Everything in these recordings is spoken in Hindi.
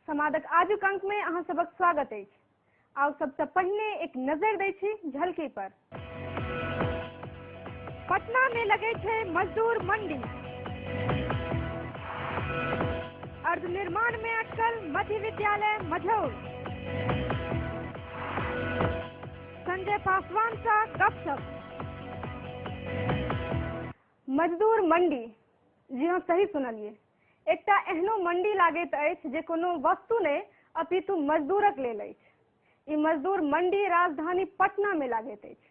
समादक आजुक अंक में अहाँ सबक स्वागत है। आउ सबसे पहले एक नजर दै छी झलकी पर। पटना में लगे छे मजदूर मंडी। अर्ध निर्माण में अटकल मध्य विद्यालय मझौल। संजय पासवान सा गपशप। मजदूर मंडी, जी हाँ सही सुनलिए। एकटा एहनो मंडी लागैत अछि जे कोनो वस्तु ने अपितु मजदूरक लेल अछि। ई मजदूर मंडी राजधानी पटना में लागैत अछि।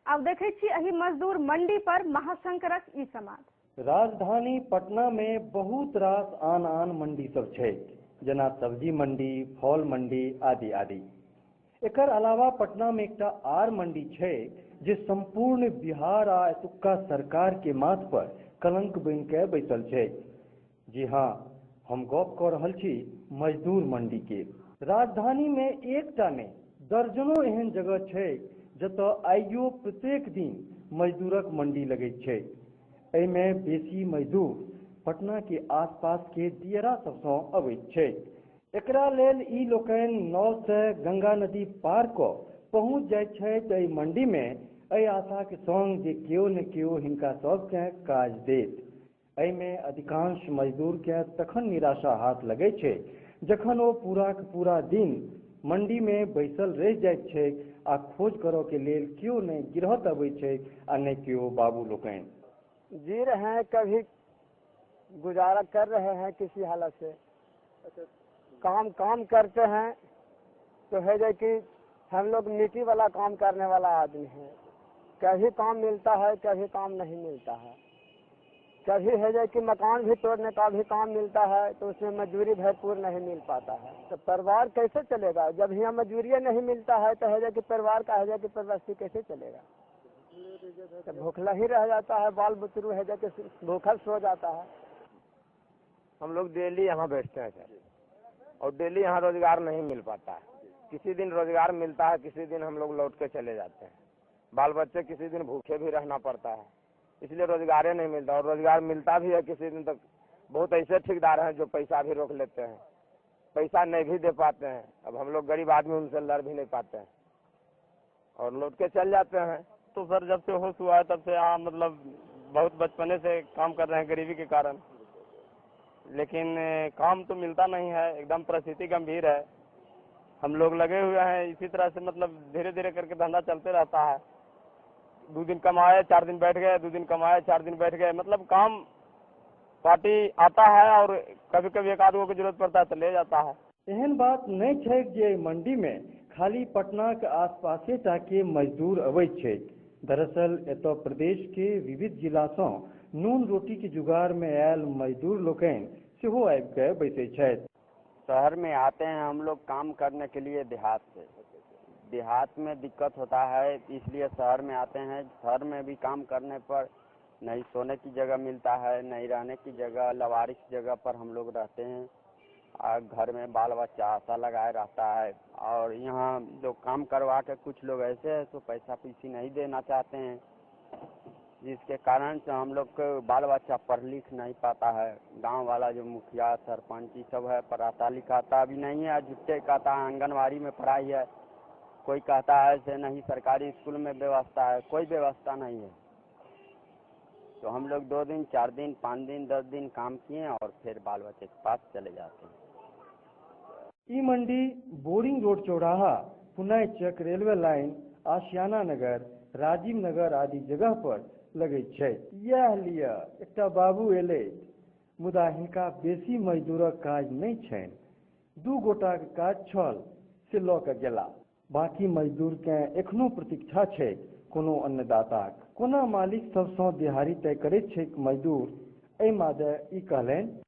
आब देखै छी एही मजदूर मंडी पर महाशंकरक ई संवाद। राजधानी पटना में बहुत रास आन आन मंडी सब छै, जना सब्जी मंडी, फल मंडी आदि आदि। एकर अलावा पटना में एकटा आर मंडी छै जे संपूर्ण बिहार आ एतुक्का सरकार के माथ पर कलंक बन के बैसल छै। जी हाँ, हम गप कऽ रहल छी मजदूर मंडी के। राजधानी में एकटा ने दर्जनों एहन जगह छै जतऽ आइयो प्रत्येक दिन मजदूरक मंडी लगैत छै। एहिमे बेसी मजदूर पटना के आसपास के दियरा सबसँ अबैत छै। एकरा लेल ई लोकनि नाव से गंगा नदी पार कऽ पहुँच जाइत छथि एहि मंडी में, एहि आशा के संग जे केओ ने केओ हिनका सबके काज देत। एहिमे अधिकांश मजदूर के तखन निराशा हाथ लगे छै जखन ओ पूरा के पूरा दिन मंडी में बैसल रह जाइत छै आ खोज करऽ के लेल केओ ने गिरहत अबै छै आ ने केओ बाबू लोकनि। जी रहे हैं, कभी गुजारा कर रहे हैं किसी हालत से। काम करते हैं तो है जो कि हम लोग मिट्टी वाला काम करने वाला आदमी है। कभी काम मिलता है, कभी काम नहीं मिलता है। कभी है जो कि मकान भी तोड़ने का भी काम मिलता है तो उसमें मजदूरी भरपूर नहीं मिल पाता है। तो परिवार कैसे चलेगा जब यहाँ मजदूरी नहीं मिलता है? तो है जो कि परिवार का है जो कि परवरिश कैसे चलेगा? तो भूखला ही रह जाता है, बाल बुतरू है जो कि भूखल सो जाता है। हम लोग डेली यहाँ बैठते हैं सर, और डेली यहाँ रोजगार नहीं मिल पाता है। किसी दिन रोजगार मिलता है, किसी दिन हम लोग लौट के चले जाते हैं। बाल बच्चे किसी दिन भूखे भी रहना पड़ता है, इसलिए रोजगार नहीं मिलता। और रोजगार मिलता भी है किसी दिन तक बहुत ऐसे ठेकेदार हैं जो पैसा भी रोक लेते हैं, पैसा नहीं भी दे पाते हैं। अब हम लोग गरीब आदमी उनसे लड़ भी नहीं पाते हैं और लौट के चल जाते हैं। तो सर जब से होश हुआ है तब से यहाँ मतलब बहुत बचपने से काम कर रहे हैं गरीबी के कारण, लेकिन काम तो मिलता नहीं है। एकदम परिस्थिति गंभीर है। हम लोग लगे हुए हैं इसी तरह से, मतलब धीरे धीरे करके धंधा चलते रहता है। 2 दिन कमाए 4 दिन बैठ गए, 2 दिन कमाए 4 दिन बैठ गए। मतलब काम पार्टी आता है और कभी कभी एक आदमी को जरूरत पड़ता है तो ले जाता है। एहन बात नहीं छै जे मंडी में खाली पटना के आसपासे टा के मजदूर अबैत छै। दरअसल एतऽ प्रदेश के विविध जिला सँ नून रोटी के जुगाड़ में आयल मजदूर लोकनि सेहो आबि के बैसै छथि। शहर में आते हैं हम लोग काम करने के लिए देहात से। देहात में दिक्कत होता है इसलिए शहर में आते हैं। शहर में भी काम करने पर नहीं सोने की जगह मिलता है, नहीं रहने की जगह, लवारिस जगह पर हम लोग रहते हैं। और घर में बाल बच्चा आशा लगाए रहता है। और यहाँ जो काम करवा के कुछ लोग ऐसे हैं तो पैसा पैसी नहीं देना चाहते हैं, जिसके कारण से हम लोग को बाल बच्चा पढ़ लिख नहीं पाता है। गांव वाला जो मुखिया सरपंच ये सब है पढ़ाता लिखाता भी नहीं है, झुट्टे कहता है आंगनबाड़ी में पढ़ाई है, कोई कहता है ऐसे नहीं सरकारी स्कूल में व्यवस्था है, कोई व्यवस्था नहीं है। तो हम लोग 2 दिन 4 दिन 5 दिन 10 दिन काम किए और फिर बाल बच्चे के पास चले जाते हैं। ई मंडी बोरिंग रोड चौराहा, पुनई चक, रेलवे लाइन, आशियाना नगर, राजीव नगर आदि जगह पर लगे छै। यह लिए एकटा बाबू एले, मुदा हिनका बेसी मजदूरक काज नहीं छनि। 2 गोटा के काज छल से लऽ के गेला। बाकी मजदूर के एखनो प्रतीक्षा छै कोनो अन्नदाताक। कोना मालिक सबसँ दिहाड़ी तय करैत छै मजदूर। एहि मादे ई कहलनि,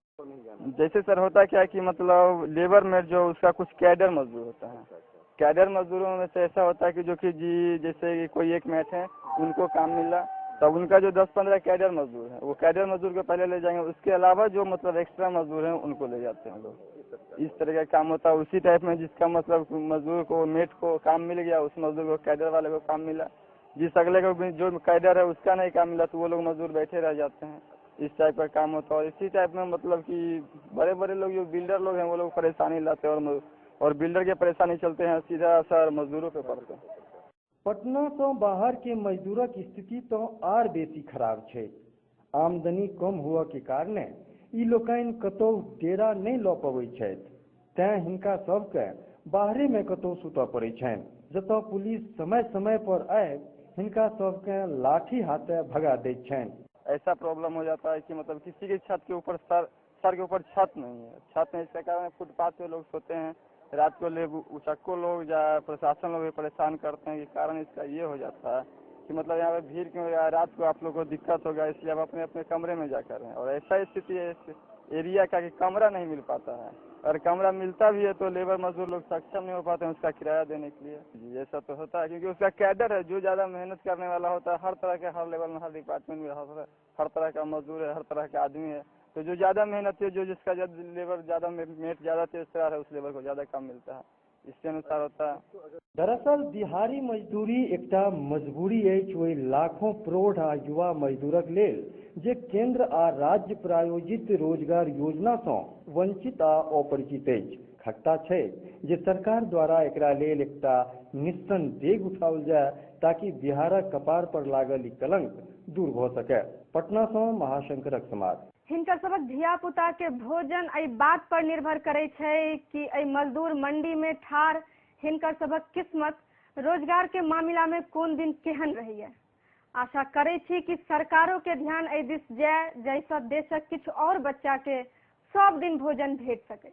जैसे सर होता क्या है कि मतलब लेबर में जो उसका कुछ कैडर मजदूर होता है, कैडर मजदूरों में से ऐसा होता है कि जो कि जी जैसे कि कोई एक मैच है उनको काम मिला, तब उनका जो 10-15 कैडर मजदूर है वो कैडर मजदूर को पहले ले जाएंगे। उसके अलावा जो मतलब एक्स्ट्रा मजदूर हैं उनको ले जाते हैं लोग। इस तरह का काम होता है। उसी टाइप में जिसका मतलब मजदूर को मेट को काम मिल गया, उस मजदूर को कैडर वाले को काम मिला। जिस अगले को जो कैडर है उसका नहीं काम मिला तो वो लोग मजदूर बैठे रह जाते हैं। इस टाइप का काम होता है। और इसी टाइप में मतलब कि बड़े बड़े लोग जो बिल्डर लोग हैं वो लोग परेशानी लाते हैं और बिल्डर के परेशानी चलते हैं सीधा असर मजदूरों पे पड़ते हैं। पटना से बाहर के मजदूरक स्थिति तो आर बेसी खराब छै। आमदनी कम हुआ के कारणे ई लोकनि कतौ डेरा नहीं लऽ पबै छथि, तें हिनका सबके बाहरे में कतौ सुतऽ पड़ै छनि, जतऽ पुलिस समय समय पर आबि हिनका सबके लाठी हाथे भगा दैत छनि। ऐसा प्रॉब्लम हो जाता है कि मतलब किसी के छत के ऊपर सर के ऊपर छत नहीं है, छत नहीं, इसके कारण फुटपाथ पे लोग सोते हैं। रात को उचक्को लोग या प्रशासन लोग भी परेशान करते हैं। कि कारण इसका ये हो जाता है कि मतलब यहाँ पे भीड़ क्यों, या रात को आप लोग को दिक्कत होगा, इसलिए आप अपने अपने कमरे में जाकर रहें। और ऐसा स्थिति है इस एरिया का कि कमरा नहीं मिल पाता है, और कमरा मिलता भी है तो लेबर मजदूर लोग सक्षम नहीं हो पाते हैं उसका किराया देने के लिए। जी ऐसा तो होता है, क्योंकि उसका कैडर है जो ज़्यादा मेहनत करने वाला होता है। हर तरह के, हर लेवल में, हर डिपार्टमेंट में हर तरह का मजदूर है, हर तरह के आदमी है। तो जो ज़्यादा मेहनत है, जो जिसका लेबर ज़्यादा मेट ज़्यादा तेज है, उस लेबर को ज़्यादा काम मिलता है, इसके अनुसार होता है। दरअसल दिहाड़ी मजदूरी एकटा मजबूरी अछि ओहि लाखों प्रौढ़ आ युवा मजदूरक लेल जे केंद्र आ राज्य प्रायोजित रोजगार योजना सँ वंचित आ अपरिचित अछि। खट्टा छै जे सरकार द्वारा एकरा लेल एकटा निश्चन डेग उठाओल जाय ताकि बिहारक कपार पर लागल ई कलंक दूर भऽ सकै। पटना सँ महाशंकरक समाद। हिनकर सबक धिया पुता के भोजन एहि बात पर निर्भर करे छै कि एहि मजदूर मंडी में ठार हिनकर सबक किस्मत रोजगार के मामला में कोन दिन केहन रहैया। आशा करे छी कि सरकारों के ध्यान एहि दिस जाय, जैसा देशक किछु और बच्चा के सब दिन भोजन भेट सके।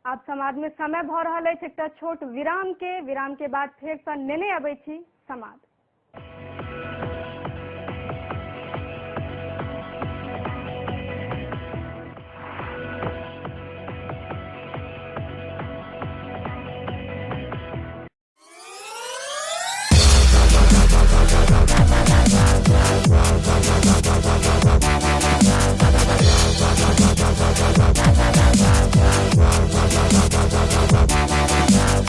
आब समाज में समय भऽ रहल अछि एकटा छोट विराम के बाद फेर सँ नेने अबै छी समाद।